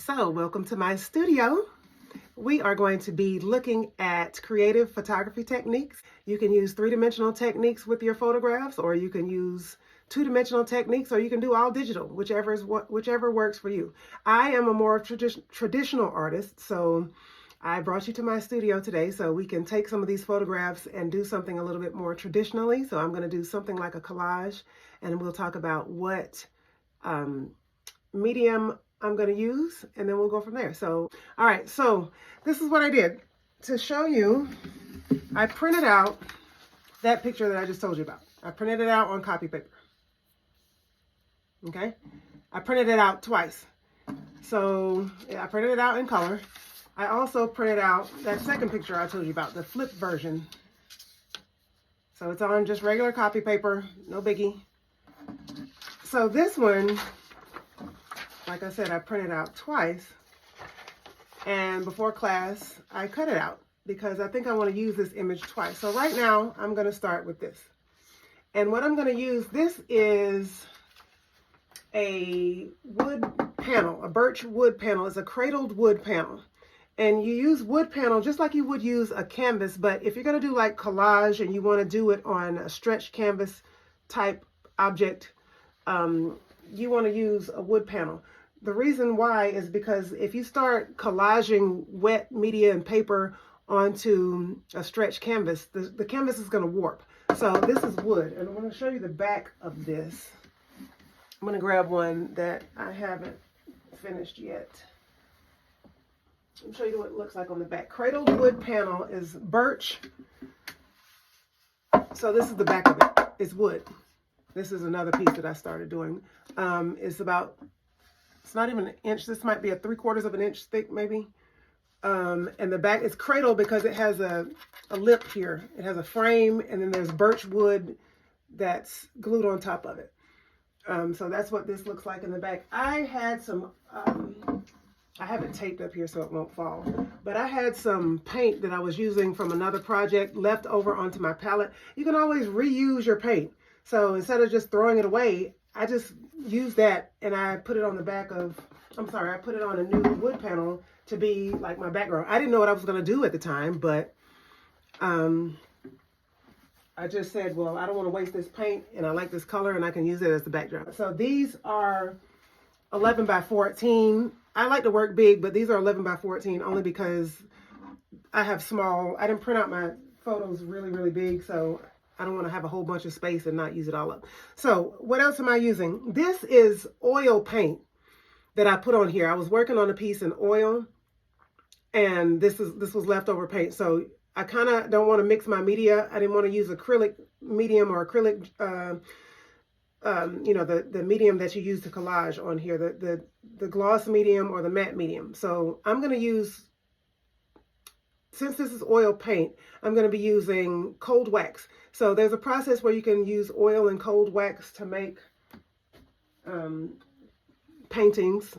So, welcome to my studio. We are going to be looking at creative photography techniques. You can use three-dimensional techniques with your photographs, or you can use two-dimensional techniques, or you can do all digital, whichever works for you. I am a more traditional artist, so I brought you to my studio today so we can take some of these photographs and do something a little bit more traditionally. So I'm going to do something like a collage, and we'll talk about what medium I'm going to use, and then we'll go from there. So, all right, so this is what I did. To show you, I printed out that picture that I just told you about. I printed it out on copy paper. Okay? I printed it out twice. So, yeah, I printed it out in color. I also printed out that second picture I told you about, the flip version. So it's on just regular copy paper, no biggie. So this one, like I said, I printed out twice, and before class, I cut it out because I think I want to use this image twice. So right now, I'm going to start with this. And what I'm going to use, this is a wood panel, a birch wood panel. It's a cradled wood panel. And you use wood panel just like you would use a canvas, but if you're going to do like collage and you want to do it on a stretched canvas type object, you want to use a wood panel. The reason why is because if you start collaging wet media and paper onto a stretched canvas, the canvas is going to warp. So this is wood, and I'm going to show you the back of this. I'm going to grab one that I haven't finished yet. Let me show you what it looks like on the back. Cradled wood panel is birch. So this is the back of it. It's wood. This is another piece that I started doing. It's not even an inch. This might be a 3/4 of an inch thick, maybe. And the back is cradled because it has a lip here. It has a frame, and then there's birch wood that's glued on top of it. So that's what this looks like in the back. I had some, I have it taped up here so it won't fall, but I had some paint that I was using from another project left over onto my palette. You can always reuse your paint. So instead of just throwing it away, I just used that and I put it on the back of, I put it on a new wood panel to be like my background. I didn't know what I was going to do at the time, but I just said, well, I don't want to waste this paint and I like this color and I can use it as the background. So these are 11 by 14. I like to work big, but these are 11 by 14 only because I didn't print out my photos really, really big, so I don't want to have a whole bunch of space and not use it all up. So what else am I using? This is oil paint that I put on here. I was working on a piece in oil, and this was leftover paint. So I kind of don't want to mix my media. I didn't want to use acrylic medium or acrylic, the medium that you use to collage on here, the gloss medium or the matte medium. So I'm going to use, since this is oil paint, I'm going to be using cold wax. So there's a process where you can use oil and cold wax to make paintings.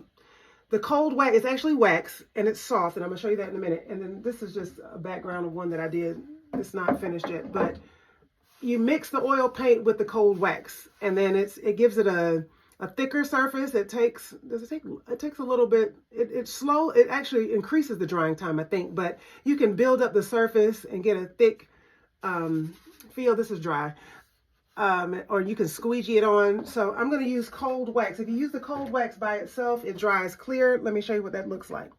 The cold wax is actually wax and it's soft, and I'm going to show you that in a minute. And then this is just a background of one that I did. It's not finished yet, but you mix the oil paint with the cold wax, and then it gives it a thicker surface. It takes a little bit. It's slow. It actually increases the drying time, I think, but you can build up the surface and get a thick feel. This is dry, or you can squeegee it on. So I'm going to use cold wax. If you use the cold wax by itself, it dries clear. Let me show you what that looks like.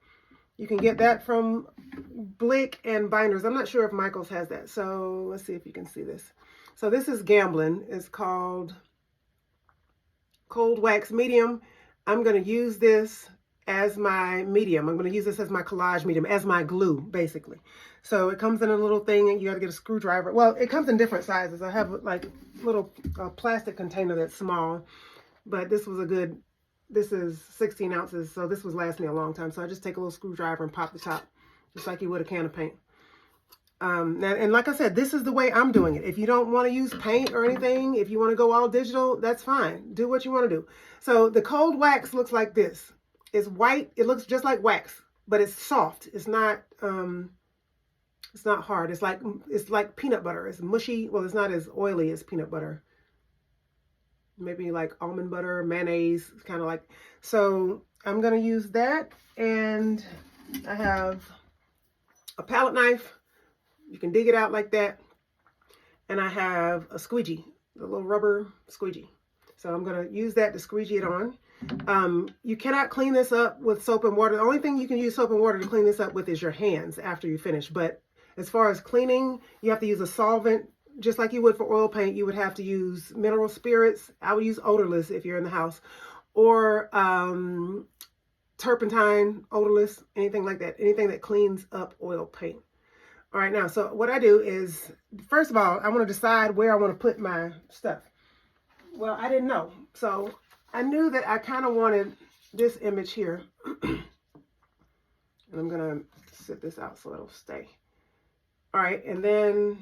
You can get that from Blick and Binders. I'm not sure if Michaels has that. So let's see if you can see this. So this is Gamblin. It's called Cold Wax Medium. I'm going to use this as my medium. I'm going to use this as my collage medium, as my glue, basically. So it comes in a little thing, and you got to get a screwdriver. Well, it comes in different sizes. I have like a little plastic container that's small, but this is 16 ounces, so this was lasting me a long time. So I just take a little screwdriver and pop the top, just like you would a can of paint. Now, and like I said, this is the way I'm doing it. If you don't want to use paint or anything, if you want to go all digital, that's fine. Do what you want to do. So the cold wax looks like this. It's white. It looks just like wax, but it's soft. It's not hard. It's like peanut butter. It's mushy. Well, it's not as oily as peanut butter. Maybe like almond butter, mayonnaise, kind of like. So I'm going to use that, and I have a palette knife. You can dig it out like that. And I have a squeegee, the little rubber squeegee. So I'm going to use that to squeegee it on. You cannot clean this up with soap and water. The only thing you can use soap and water to clean this up with is your hands after you finish. But as far as cleaning, you have to use a solvent. Just like you would for oil paint, you would have to use mineral spirits. I would use odorless if you're in the house. Or turpentine, odorless, anything like that. Anything that cleans up oil paint. All right, now, so what I do is, first of all, I want to decide where I want to put my stuff. Well, I didn't know. So I knew that I kind of wanted this image here. And I'm going to sit this out so it'll stay. All right, and then,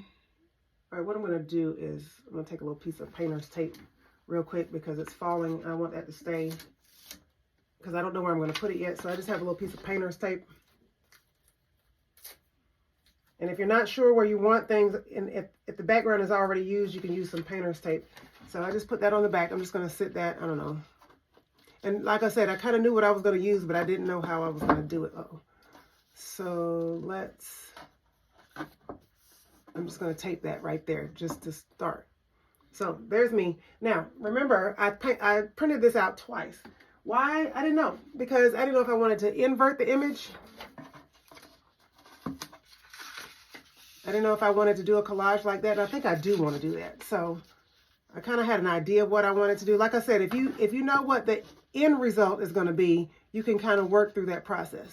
all right, what I'm going to do is I'm going to take a little piece of painter's tape real quick because it's falling. I want that to stay because I don't know where I'm going to put it yet. So I just have a little piece of painter's tape. And if you're not sure where you want things, and if the background is already used, you can use some painter's tape. So I just put that on the back. I'm just going to sit that, I don't know. And like I said, I kind of knew what I was going to use, but I didn't know how I was going to do it. Uh-oh. So I'm just going to tape that right there just to start. So there's me. Now, remember, I printed this out twice. Why? I didn't know. Because I didn't know if I wanted to invert the image. I didn't know if I wanted to do a collage like that. And I think I do want to do that. So I kind of had an idea of what I wanted to do. Like I said, if you know what the end result is going to be, you can kind of work through that process.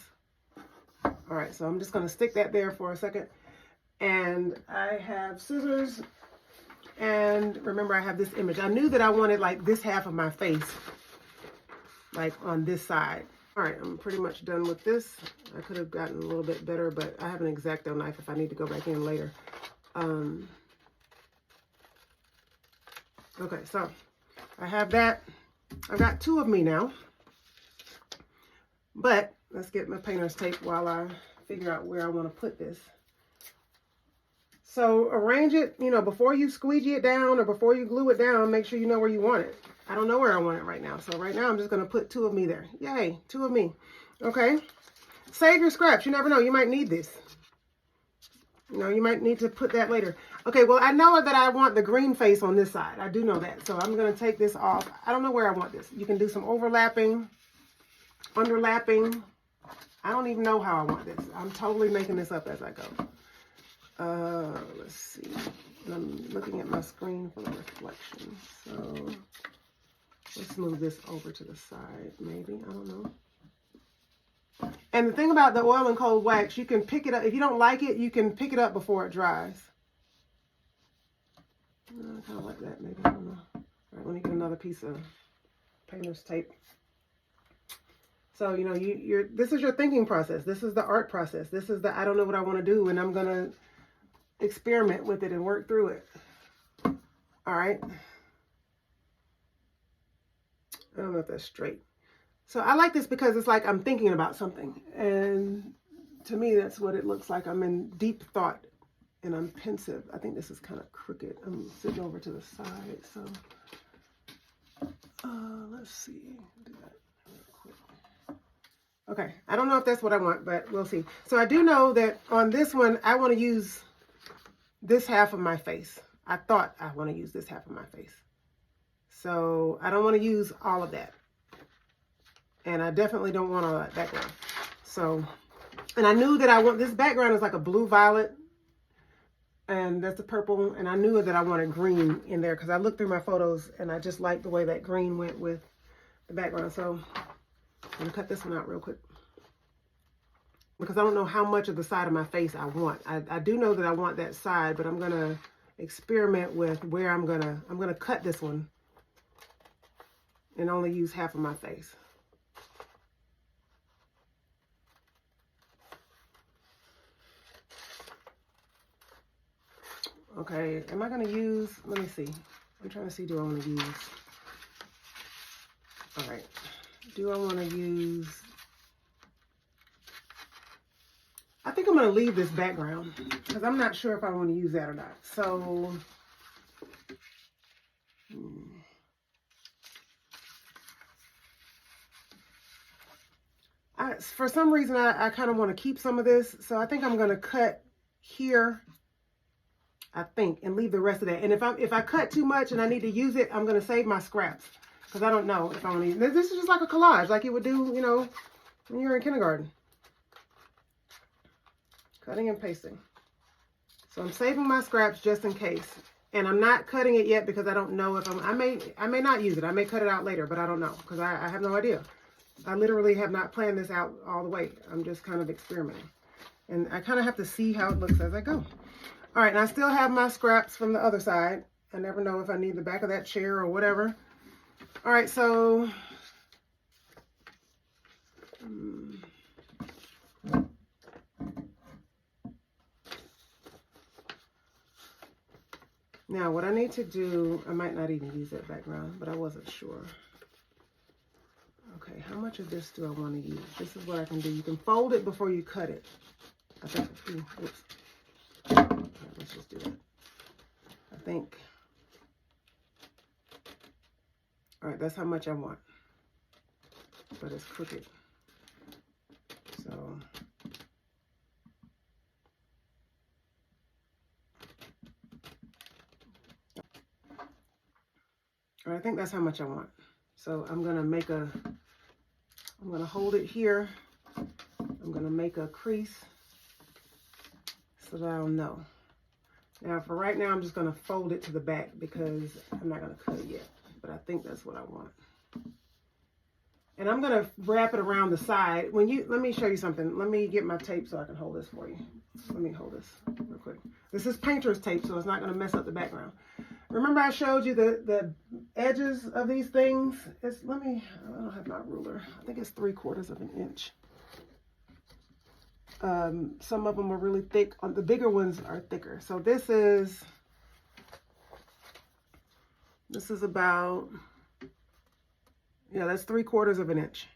All right, so I'm just going to stick that there for a second. And I have scissors. And remember, I have this image. I knew that I wanted like this half of my face, like on this side. All right, I'm pretty much done with this. I could have gotten a little bit better, but I have an X-Acto knife if I need to go back in later. Okay, so I have that. I've got two of me now. But let's get my painter's tape while I figure out where I want to put this. So arrange it, you know, before you squeegee it down or before you glue it down, make sure you know where you want it. I don't know where I want it right now. So right now I'm just going to put two of me there. Yay, two of me. Okay. Save your scraps. You never know. You might need this. You know, you might need to put that later. Okay, well, I know that I want the green face on this side. I do know that. So I'm going to take this off. I don't know where I want this. You can do some overlapping, underlapping. I don't even know how I want this. I'm totally making this up as I go. Let's see. I'm looking at my screen for the reflection. So let's move this over to the side, maybe. I don't know. And the thing about the oil and cold wax, you can pick it up. If you don't like it, you can pick it up before it dries. I kind of like that, maybe. I don't know. All right, let me get another piece of painter's tape. So, you know, this is your thinking process. This is the art process. This is the I don't know what I want to do, and I'm going to experiment with it and work through it. All right. I don't know if that's straight. So I like this because it's like I'm thinking about something. And to me, that's what it looks like. I'm in deep thought and I'm pensive. I think this is kind of crooked. I'm sitting over to the side. So let's see. Do that real quick. Okay. I don't know if that's what I want, but we'll see. So I do know that on this one, I want to use this half of my face. I thought I want to use this half of my face. So I don't want to use all of that. And I definitely don't want all that background. So, and I knew that I want, this background is like a blue violet. And that's a purple. And I knew that I wanted green in there because I looked through my photos and I just liked the way that green went with the background. So I'm going to cut this one out real quick. Because I don't know how much of the side of my face I want. I do know that I want that side, but I'm going to experiment with where I'm going to cut this one and only use half of my face. Okay, am I going to use, let me see. I'm trying to see, do I want to use, all right. Do I want to use, I think I'm going to leave this background because I'm not sure if I want to use that or not. So, For some reason, I kind of want to keep some of this. So I think I'm going to cut here, I think, and leave the rest of that. And if I cut too much and I need to use it, I'm going to save my scraps. Because I don't know if I'm going to use this. Is just like a collage, like you would do, you know, when you're in kindergarten. Cutting and pasting. So I'm saving my scraps just in case. And I'm not cutting it yet because I don't know if I may not use it. I may cut it out later, but I don't know because I have no idea. I literally have not planned this out all the way. I'm just kind of experimenting. And I kind of have to see how it looks as I go. All right, and I still have my scraps from the other side. I never know if I need the back of that chair or whatever. All right, so now what I need to do, I might not even use that background, but I wasn't sure. Okay, how much of this do I want to use? This is what I can do. You can fold it before you cut it. I think, oops. Right, let's just do that. I think, all right, that's how much I want. But it's crooked. So, all right, I think that's how much I want. So I'm going to hold it here. I'm going to make a crease so that I'll know. Now, for right now, I'm just going to fold it to the back because I'm not going to cut it yet. But I think that's what I want. And I'm going to wrap it around the side. Let me show you something. Let me get my tape so I can hold this for you. Let me hold this real quick. This is painter's tape, so it's not going to mess up the background. Remember I showed you the edges of these things? I don't have my ruler. I think it's 3/4 of an inch. Some of them are really thick. The bigger ones are thicker. So this is about, yeah, that's 3/4 of an inch.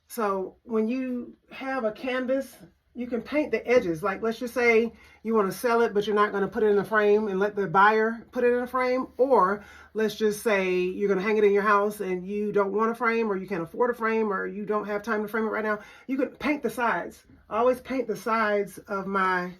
So when you have a canvas, you can paint the edges. Like, let's just say you want to sell it, but you're not going to put it in a frame and let the buyer put it in a frame. Or let's just say you're going to hang it in your house and you don't want a frame, or you can't afford a frame, or you don't have time to frame it right now. You can paint the sides. I always paint the sides of my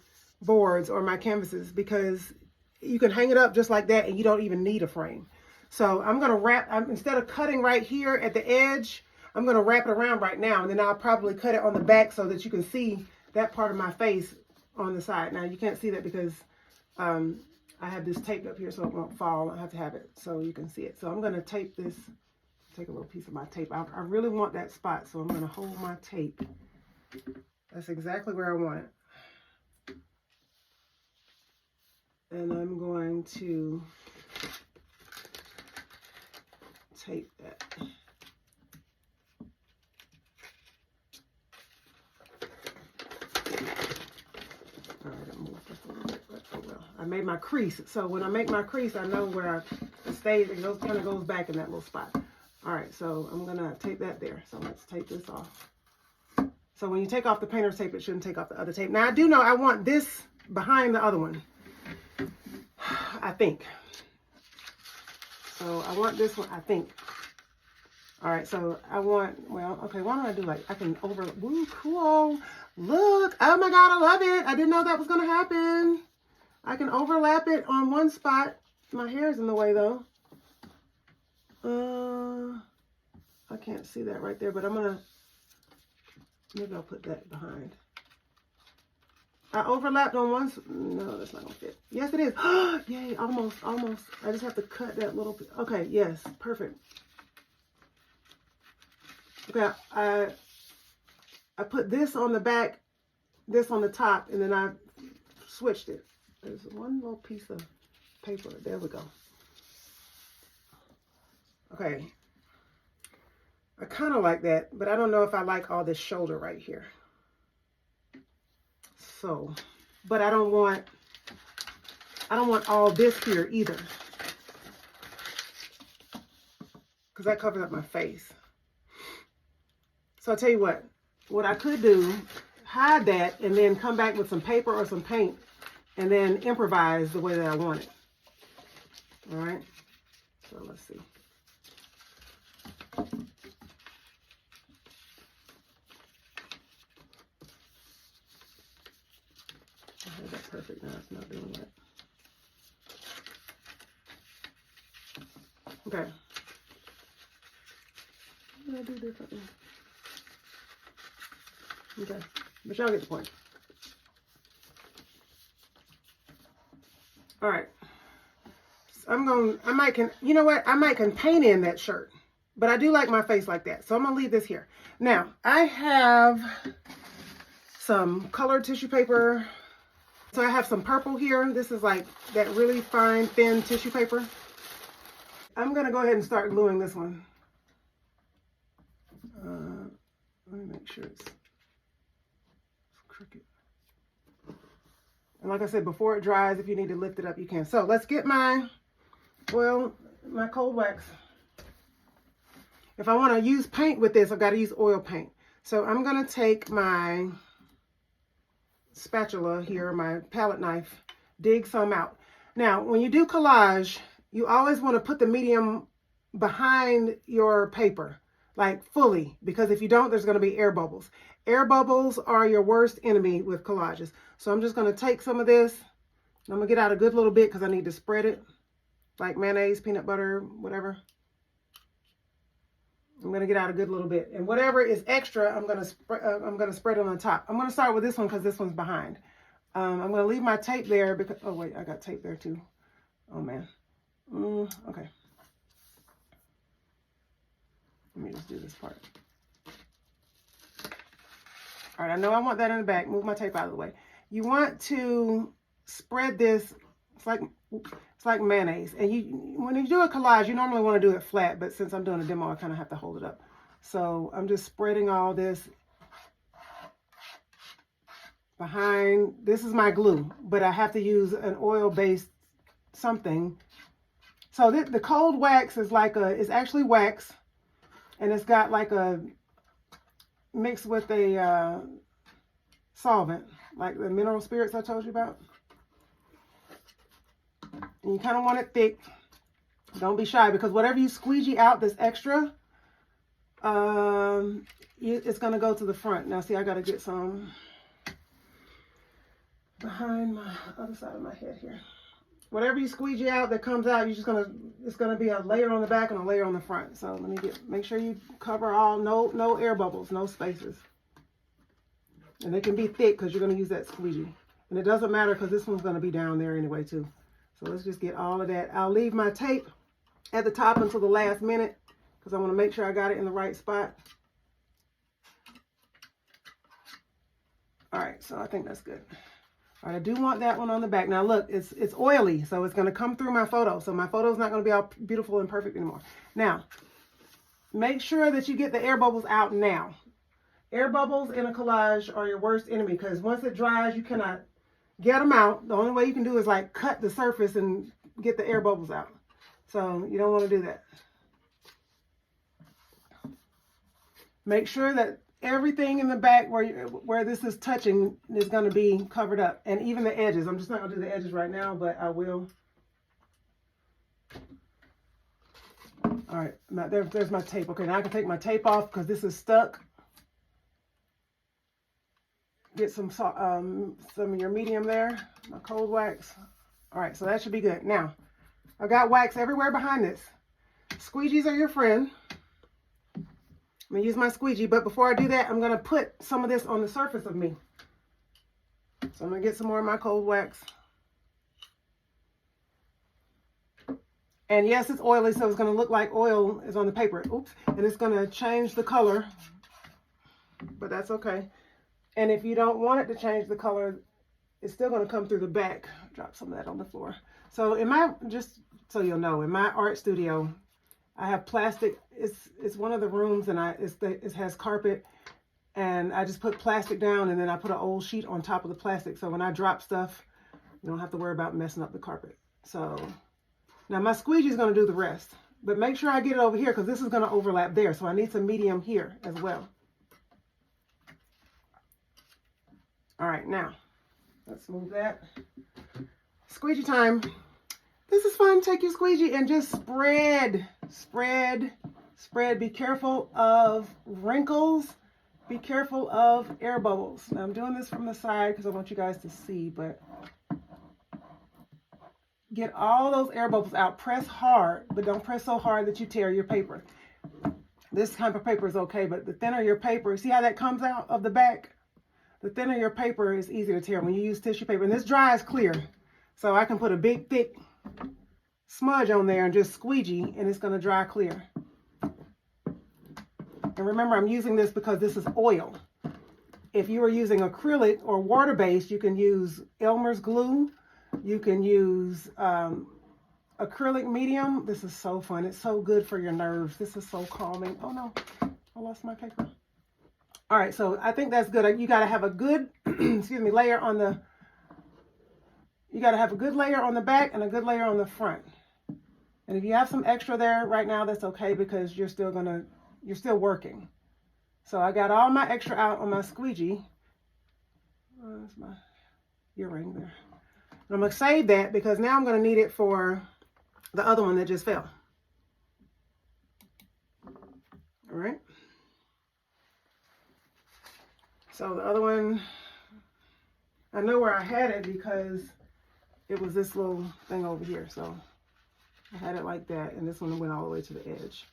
boards or my canvases because you can hang it up just like that and you don't even need a frame. So I'm going to wrap, instead of cutting right here at the edge, I'm going to wrap it around right now. And then I'll probably cut it on the back so that you can see that part of my face on the side. Now you can't see that because I have this taped up here so it won't fall. I have to have it so you can see it. So I'm going to tape this, take a little piece of my tape. I really want that spot, so I'm going to hold my tape. That's exactly where I want it. And I'm going to tape that. All right, I moved just a little bit, but oh well. I made my crease, so when I make my crease, I know where it stays. It kind of goes back in that little spot. All right, so I'm gonna tape that there. So let's take this off. So when you take off the painter's tape, it shouldn't take off the other tape. Now I do know I want this behind the other one. I think. So I want this one, I think. All right, so I want, well, okay, why don't I do like, I can ooh, cool. Look, oh my God, I love it. I didn't know that was gonna happen. I can overlap it on one spot. My hair's in the way though. I can't see that right there, but maybe I'll put that behind. I overlapped on one, no, that's not gonna fit. Yes, it is. Yay, almost. I just have to cut that little bit. Okay, yes, perfect. Okay, I put this on the back, this on the top, and then I switched it. There's one little piece of paper. There we go. Okay. I kind of like that, but I don't know if I like all this shoulder right here. So, but I don't want all this here either, because that covers up my face. So I'll tell you what I could do, hide that and then come back with some paper or some paint and then improvise the way that I want it. All right, so let's see. had that perfect. Now it's not doing that. Okay. What did I do differently? Okay, but y'all get the point. All right. So you know what? I might can paint in that shirt, but I do like my face like that. So I'm gonna leave this here. Now, I have some colored tissue paper. So I have some purple here. This is like that really fine, thin tissue paper. I'm gonna go ahead and start gluing this one. Let me make sure it's crooked. And like I said, before it dries, if you need to lift it up, you can. So let's get my cold wax. If I want to use paint with this, I've got to use oil paint. So I'm going to take my spatula here, my palette knife, dig some out. Now, when you do collage, you always want to put the medium behind your paper, like fully, because if you don't, there's going to be air bubbles. Air bubbles are your worst enemy with collages. So I'm just going to take some of this. I'm going to get out a good little bit because I need to spread it, like mayonnaise, peanut butter, whatever. I'm going to get out a good little bit. And whatever is extra, I'm going to spread it on top. I'm going to start with this one because this one's behind. I'm going to leave my tape there because, oh wait, I got tape there too. Oh man. Okay. Let me just do this part. All right, I know I want that in the back. Move my tape out of the way. You want to spread this. It's like mayonnaise. And when you do a collage, you normally want to do it flat, but since I'm doing a demo, I kind of have to hold it up. So I'm just spreading all this behind. This is my glue, but I have to use an oil-based something. So the cold wax is it's actually wax, and it's got like a mixed with a solvent, like the mineral spirits I told you about. And you kind of want it thick. Don't be shy, because whatever you squeegee out that's extra, it's going to go to the front. Now see, I got to get some behind my other side of my head here. Whatever you squeegee out that comes out, it's going to be a layer on the back and a layer on the front. So let me make sure you cover all, no air bubbles, no spaces. And they can be thick because you're going to use that squeegee. And it doesn't matter because this one's going to be down there anyway too. So let's just get all of that. I'll leave my tape at the top until the last minute because I want to make sure I got it in the right spot. All right, so I think that's good. All right, I do want that one on the back. Now look, it's oily, so it's going to come through my photo. So my photo's not going to be all beautiful and perfect anymore. Now, make sure that you get the air bubbles out now. Air bubbles in a collage are your worst enemy because once it dries, you cannot get them out. The only way you can do is like cut the surface and get the air bubbles out. So you don't want to do that. Make sure that everything in the back where this is touching is going to be covered up, and even the edges. I'm just not going to do the edges right now, but I will. All right, now there's my tape. Okay, now I can take my tape off because this is stuck. Get some of your medium there, my cold wax. All right, so that should be good. Now, I've got wax everywhere behind this. Squeegees are your friend. I'm going to use my squeegee, but before I do that, I'm going to put some of this on the surface of me. So I'm going to get some more of my cold wax. And yes, it's oily, so it's going to look like oil is on the paper. Oops. And it's going to change the color, but that's okay. And if you don't want it to change the color, it's still going to come through the back. Drop some of that on the floor. So just so you'll know, in my art studio, I have plastic. It's one of the rooms, and it has carpet, and I just put plastic down, and then I put an old sheet on top of the plastic. So when I drop stuff, you don't have to worry about messing up the carpet. So now my squeegee is going to do the rest, but make sure I get it over here because this is going to overlap there. So I need some medium here as well. All right, now let's move that. Squeegee time. This is fun. Take your squeegee and just spread. Be careful of wrinkles be careful of air bubbles. Now I'm doing this from the side because I want you guys to see, but get all those air bubbles out. Press hard, but don't press so hard that you tear your paper. This type of paper is okay, but the thinner your paper, see how that comes out of the back? The thinner your paper is easy to tear when you use tissue paper. And this dries clear. So I can put a big, thick smudge on there and just squeegee, and it's going to dry clear. And remember, I'm using this because this is oil. If you are using acrylic or water-based, you can use Elmer's glue. You can use acrylic medium. This is so fun. It's so good for your nerves. This is so calming. Oh no, I lost my paper. All right, so I think that's good. You got to have a good, excuse me, layer on the, you got to have a good layer on the back and a good layer on the front. And if you have some extra there right now, that's okay because you're still working. So I got all my extra out on my squeegee. That's my earring there. And I'm going to save that because now I'm going to need it for the other one that just fell. All right. So the other one, I know where I had it because it was this little thing over here. So I had it like that, and this one went all the way to the edge.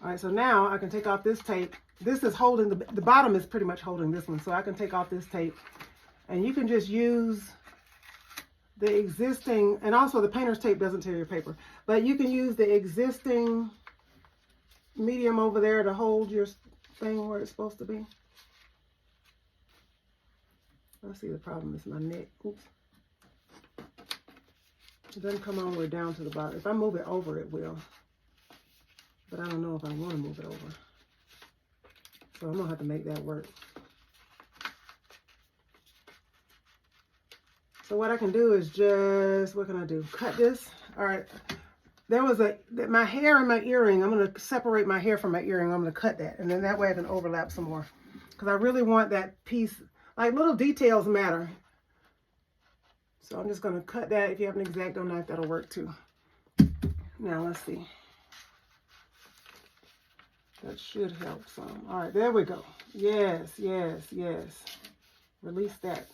All right, so now I can take off this tape. This is holding, the bottom is pretty much holding this one. So I can take off this tape, and you can just use the existing, and also the painter's tape doesn't tear your paper, but you can use the existing medium over there to hold your thing where it's supposed to be. I see the problem is my neck. Oops. It doesn't come all the way down to the bottom. If I move it over, it will. But I don't know if I want to move it over. So I'm going to have to make that work. So what I can do is just, what can I do? Cut this. All right. There was my hair and my earring. I'm going to separate my hair from my earring. I'm going to cut that. And then that way I can overlap some more. Because I really want that piece, like little details matter. So I'm just going to cut that. If you have an X-Acto knife, that'll work too. Now let's see. That should help some. All right, there we go. Yes, yes, yes. Release that.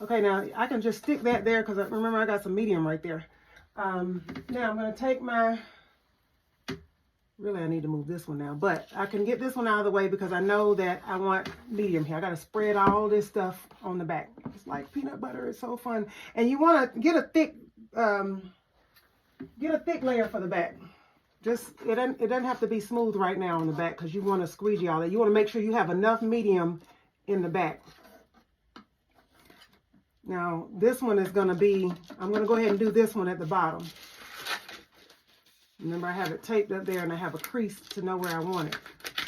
Okay, now I can just stick that there because remember I got some medium right there. Now I'm going to take my, really I need to move this one now, but I can get this one out of the way because I know that I want medium here. I got to spread all this stuff on the back. It's like peanut butter. It's so fun. And you want to get a thick layer for the back. Just, it doesn't have to be smooth right now on the back because you want to squeegee all that. You want to make sure you have enough medium in the back. Now, this one is going to be, I'm going to go ahead and do this one at the bottom. Remember, I have it taped up there and I have a crease to know where I want it.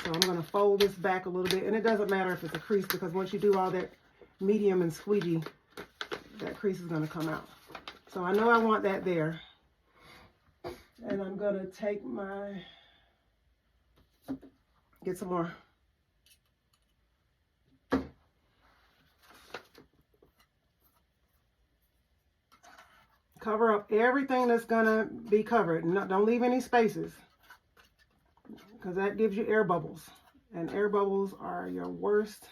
So I'm going to fold this back a little bit. And it doesn't matter if it's a crease because once you do all that medium and squeegee, that crease is going to come out. So I know I want that there. And I'm going to take my, get some more. Cover up everything that's going to be covered. No, don't leave any spaces because that gives you air bubbles. And air bubbles are your worst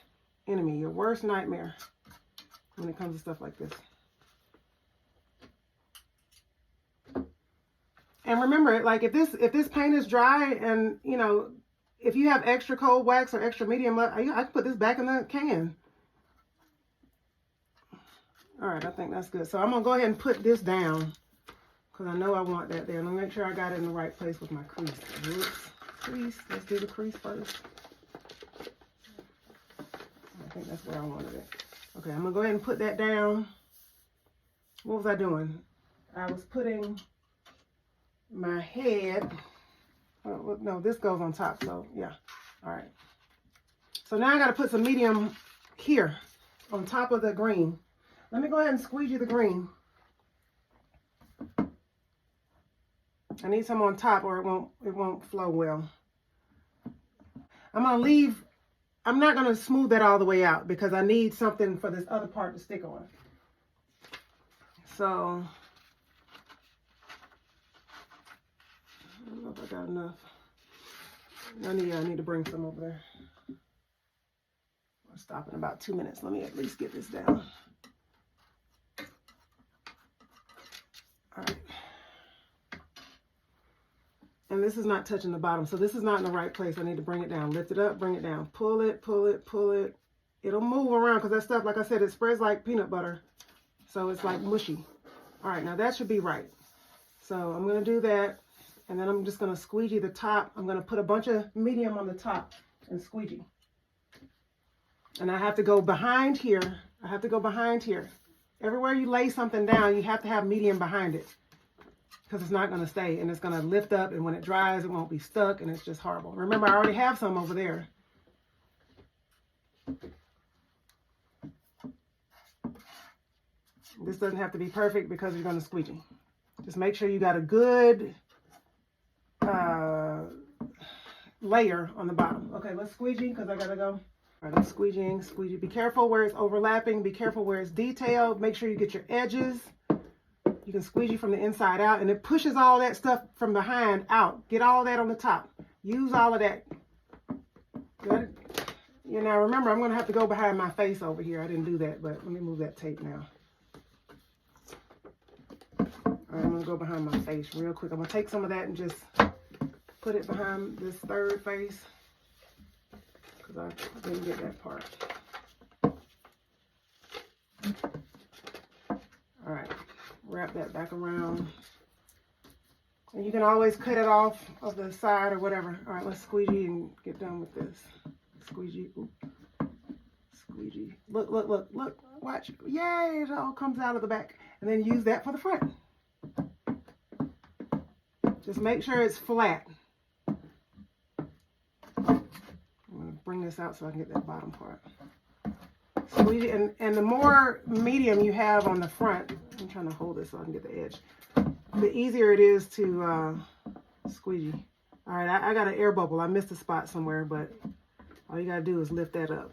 enemy, your worst nightmare when it comes to stuff like this. And remember, like if this paint is dry and, you know, if you have extra cold wax or extra medium, I can put this back in the can. All right, I think that's good. So I'm going to go ahead and put this down because I know I want that there. Let me make sure I got it in the right place with my crease. Oops, crease. Let's do the crease first. I think that's where I wanted it. Okay, I'm going to go ahead and put that down. What was I doing? I was putting my head, oh, no, this goes on top, so yeah. All right. So now I got to put some medium here on top of the green. Let me go ahead and squeegee the green. I need some on top or it won't flow well. I'm going to leave, I'm not going to smooth that all the way out because I need something for this other part to stick on. So I don't know if I got enough. I need to bring some over there. I'll stop in about 2 minutes. Let me at least get this down. All right. And this is not touching the bottom, so this is not in the right place. I need to bring it down. Lift it up, bring it down. Pull it, pull it, pull it. It'll move around because that stuff, like I said, it spreads like peanut butter. So it's like mushy. All right, now that should be right. So I'm going to do that. And then I'm just going to squeegee the top. I'm going to put a bunch of medium on the top and squeegee. And I have to go behind here. I have to go behind here. Everywhere you lay something down, you have to have medium behind it. Because it's not going to stay. And it's going to lift up. And when it dries, it won't be stuck. And it's just horrible. Remember, I already have some over there. This doesn't have to be perfect because you're going to squeegee. Just make sure you got a good layer on the bottom. Okay, let's squeegee because I got to go. All right, I'm squeegeeing, squeegee. Be careful where it's overlapping. Be careful where it's detailed. Make sure you get your edges. You can squeegee from the inside out, and it pushes all that stuff from behind out. Get all that on the top. Use all of that. Good. You know, remember, I'm going to have to go behind my face over here. I didn't do that, but let me move that tape now. All right, I'm going to go behind my face real quick. I'm going to take some of that and just put it behind this third face because I didn't get that part. All right, wrap that back around. And you can always cut it off of the side or whatever. All right, let's squeegee and get done with this. Squeegee, oop. Squeegee. Look, look, look, look, watch. Yay, it all comes out of the back. And then use that for the front. Just make sure it's flat. I'm going to bring this out so I can get that bottom part. Squeegee, and the more medium you have on the front, I'm trying to hold this so I can get the edge, the easier it is to squeegee. All right, I got an air bubble. I missed a spot somewhere, but all you got to do is lift that up.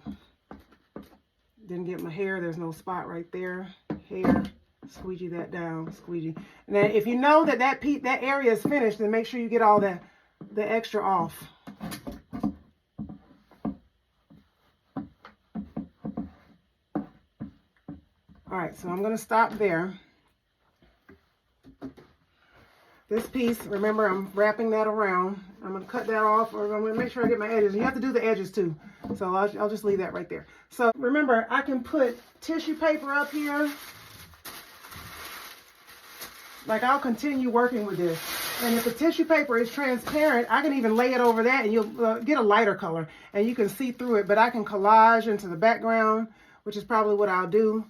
Didn't get my hair. There's no spot right there. Hair. Squeegee that down. Squeegee. And then if you know that that area is finished, then make sure you get all the extra off. All right, so I'm going to stop there. This piece, remember, I'm wrapping that around. I'm going to cut that off, or I'm going to make sure I get my edges. You have to do the edges too. So I'll just leave that right there. So remember, I can put tissue paper up here. Like, I'll continue working with this. And if the tissue paper is transparent, I can even lay it over that and you'll get a lighter color and you can see through it. But I can collage into the background, which is probably what I'll do.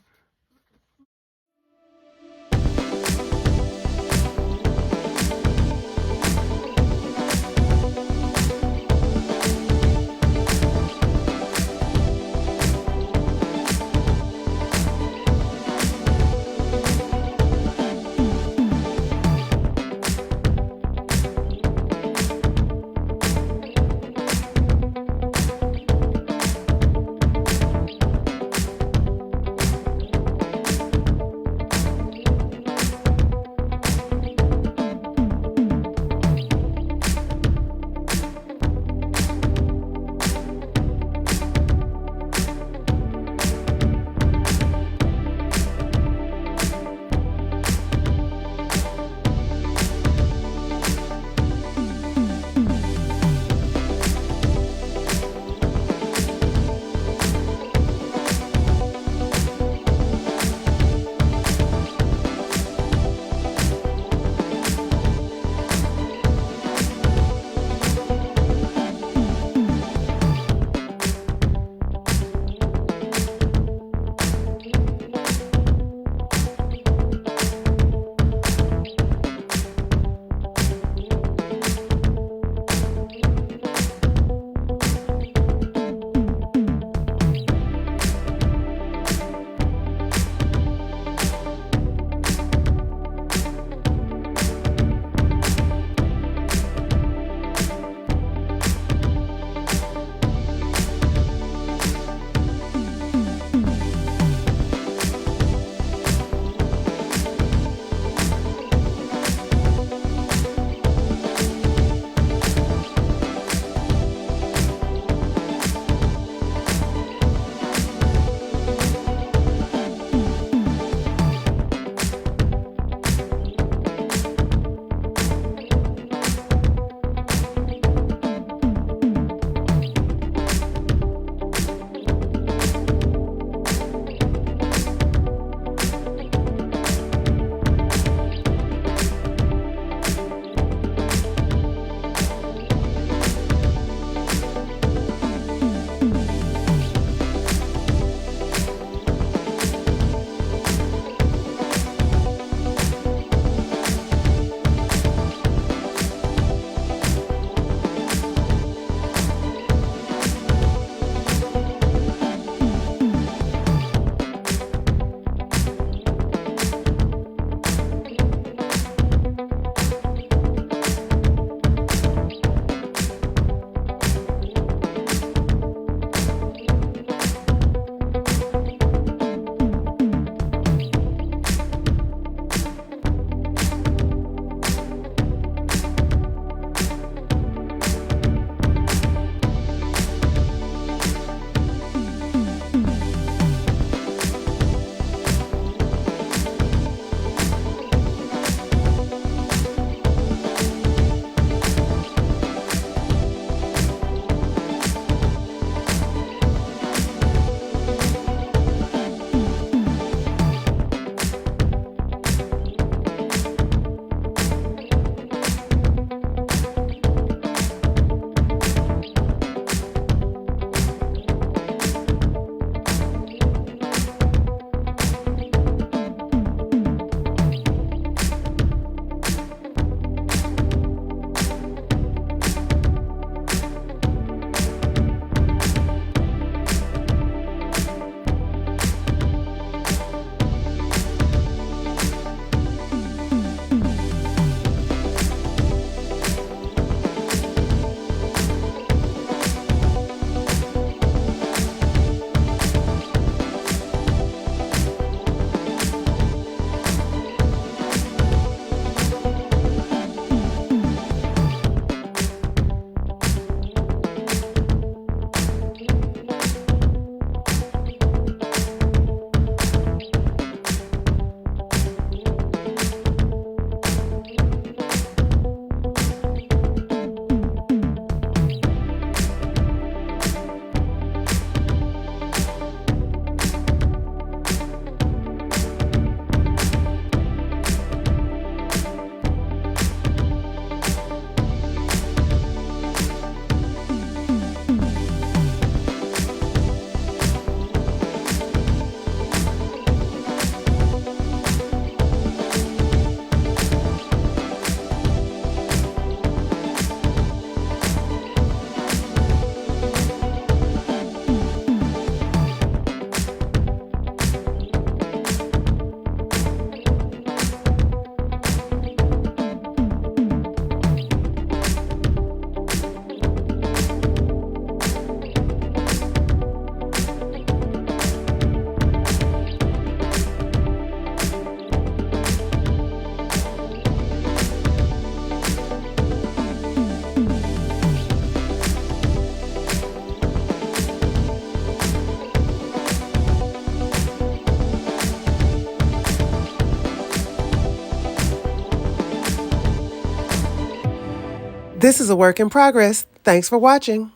This is a work in progress. Thanks for watching.